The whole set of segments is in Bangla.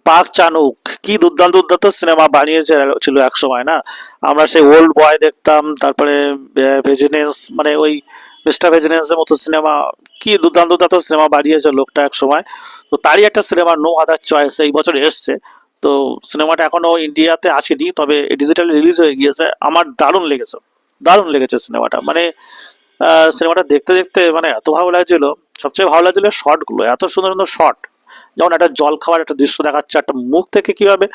পাক চানুক কি দুর্দান্ত দুর্দান্ত সিনেমা বানিয়েছে ছিল এক সময় না। আমরা সেই ওল্ড বয় দেখতাম, তারপরে ভেজিনেন্স মানে ওই মিস্টার ভেজিনেন্সের মতো সিনেমা, কি দুর্দান্ত দুর্দান্ত সিনেমা বানিয়েছে লোকটা এক সময়। তো তারই একটা সিনেমা নো আদার চয়েস এই বছর এসছে। তো সিনেমাটা এখনো ইন্ডিয়াতে আসেনি, তবে ডিজিটালি রিলিজ হয়ে গিয়েছে। আমার দারুণ লেগেছে, দারুণ লেগেছে সিনেমাটা। মানে সিনেমাটা দেখতে দেখতে মানে এত ভালো লাগছিল। সবচেয়ে ভালো লাগছিল শর্টগুলো, এত সুন্দর সুন্দর শর্ট। যেমন একটা জল খাওয়ার একটা দৃশ্য দেখাচ্ছে, একটা মুখ থেকে কিভাবে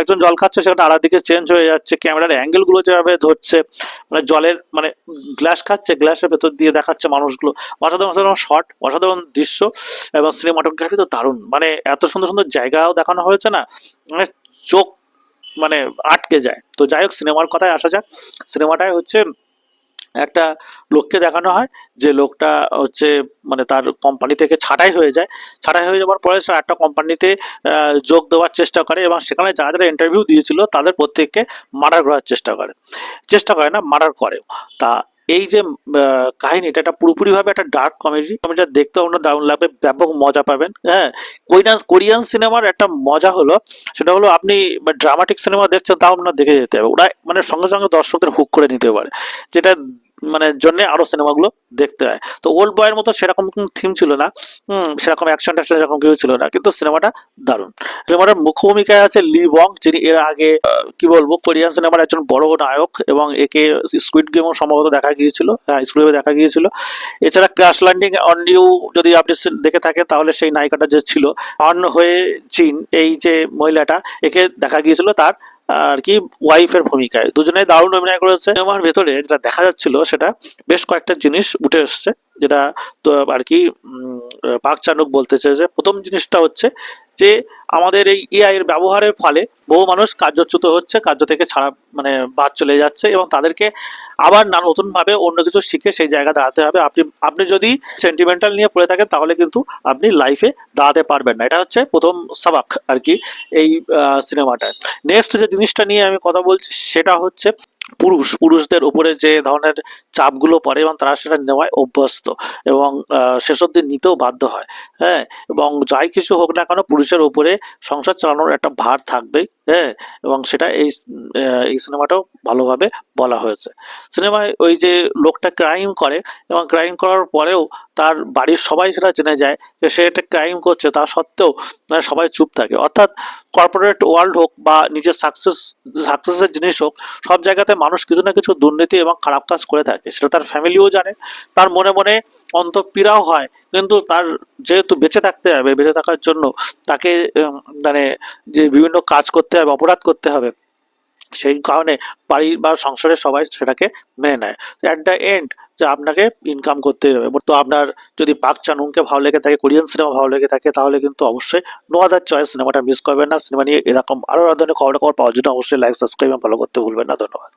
একজন জল খাচ্ছে সেটা আলাদা দিকে চেঞ্জ হয়ে যাচ্ছে, ক্যামেরার অ্যাঙ্গেল গুলো যেভাবে ধরছে, মানে জলের মানে গ্লাস খাচ্ছে, গ্লাসের ভেতর দিয়ে দেখাচ্ছে মানুষগুলো। অসাধারণ অসাধারণ শট, অসাধারণ দৃশ্য, এবং সিনেমাটোগ্রাফি তো দারুণ। মানে এত সুন্দর সুন্দর জায়গাও দেখানো হয়েছে না, মানে চোখ মানে আটকে যায়। তো যাই হোক, সিনেমার কথায় আসা যাক। সিনেমাটায় হচ্ছে একটা লোককে দেখানো হয়, যে লোকটা হচ্ছে মানে তার কোম্পানি থেকে ছাঁটাই হয়ে যায়। ছাঁটাই হয়ে যাওয়ার পরে সে একটা কোম্পানিতে যোগ দেওয়ার চেষ্টা করে, এবং সেখানে যারা যারা ইন্টারভিউ দিয়েছিল তাদের প্রত্যেককে মার্ডার করার চেষ্টা করে। চেষ্টা করে না, মার্ডার করে। তা এই যে কাহিনীটা, এটা পুরোপুরিভাবে একটা ডার্ক কমেডি। কমেডিটা দেখতে আপনার দারুণ লাগবে, ব্যাপক মজা পাবেন। হ্যাঁ, কোরিয়ান সিনেমার একটা মজা হলো, সেটা হলো আপনি ড্রামাটিক সিনেমা দেখছেন তাও আপনার দেখে যেতে হবে, ওরা মানে সঙ্গে সঙ্গে দর্শকদের হুক করে নিতে পারে, যেটা মানে জন্য আরো সিনেমাগুলো দেখতে হয়। তো ওল্ড বয়ের মতো সেরকম কোনো থিম ছিল না, সেরকম অ্যাকশন ট্যাকশন সেরকম কিছু ছিল না, কিন্তু সিনেমাটা দারুণ। সিনেমাটার মুখ্য ভূমিকায় আছে লি বং, যিনি এর আগে কি বলবো কোরিয়ান সিনেমার একজন বড় নায়ক, এবং একে স্কুইড গেমও সম্ভবত দেখা গিয়েছিল, হ্যাঁ স্কুইড গেমে দেখা গিয়েছিল। এছাড়া ক্র্যাশ ল্যান্ডিং অন ইউ যদি আপনি দেখে থাকেন, তাহলে সেই নায়িকাটা যে ছিল অন হয়ে চিন, এই যে মহিলাটা, একে দেখা গিয়েছিল তার আর কি ওয়াইফের ভূমিকায়। দুজনেই দারুণ অভিনয় করেছে। আমার ভেতরে যেটা দেখা যাচ্ছিল সেটা বেশ কয়েকটা জিনিস উঠে এসছে, যেটা তো আর কি পাক চানুক বলতে চেয়েছে। প্রথম জিনিসটা হচ্ছে যে আমাদের এই এআই এর ব্যবহারের ফলে বহু মানুষ কার্যচ্যুত হচ্ছে, কার্য থেকে ছাড়া মানে বাদ চলে যাচ্ছে, এবং তাদেরকে আবার নতুন ভাবে অন্য কিছু শিখে সেই জায়গা দাঁড়াতে হবে। আপনি আপনি যদি সেন্টিমেন্টাল নিয়ে পড়ে থাকেন, তাহলে কিন্তু আপনি লাইফে দাঁড়াতে পারবেন না। এটা হচ্ছে প্রথম সাবাক আর কি এই সিনেমাটায়। নেক্সট যে জিনিসটা নিয়ে আমি কথা বলছি সেটা হচ্ছে পুরুষদের উপরে যে ধরনের চাপগুলো পড়ে, এবং তারা সেটা নেওয়ায় অভ্যস্ত, এবং শেষ অবধি নিতেও বাধ্য হয়। হ্যাঁ, এবং যাই কিছু হোক না কেন, পুরুষের উপরে সংসার চালানোর একটা ভার থাকবেই। হ্যাঁ, এবং সেটা এই সিনেমাটাও ভালোভাবে বলা হয়েছে। সিনেমায় ওই যে লোকটা ক্রাইম করে, এবং ক্রাইম করার পরেও তার বাড়ির সবাই সেটা জেনে যায় যে সে একটা ক্রাইম করছে, তা সত্ত্বেও সবাই চুপ থাকে। অর্থাৎ কর্পোরেট ওয়ার্ল্ড হোক বা নিজের সাকসেসের জিনিস হোক, সব জায়গাতে মানুষ কিছু না কিছু দুর্নীতি এবং খারাপ কাজ করে থাকে, সেটা তার ফ্যামিলিও জানে, তার মনে মনে অন্তঃপীড়াও হয়। কিন্তু তার যেহেতু বেঁচে থাকতে হবে, বেঁচে থাকার জন্য তাকে মানে যে বিভিন্ন কাজ করতে হবে, অপরাধ করতে হবে, সেই কারণে বাড়ি বা সংসারের সবাই সেটাকে মেনে নেয়। অ্যাট দ্য এন্ড যে আপনাকে ইনকাম করতে হবে। তো আপনার যদি পাক চানুনকে ভালো লেগে থাকে, কোরিয়ান সিনেমা ভালো লেগে থাকে, তাহলে কিন্তু অবশ্যই নো আদার চয়েস সিনেমাটা মিস করবেন না। সিনেমা নিয়ে এরকম আরো ধরনের খবর পাওয়ার জন্য অবশ্যই লাইক, সাবস্ক্রাইব এবং ফলো করতে ভুলবেন না। ধন্যবাদ।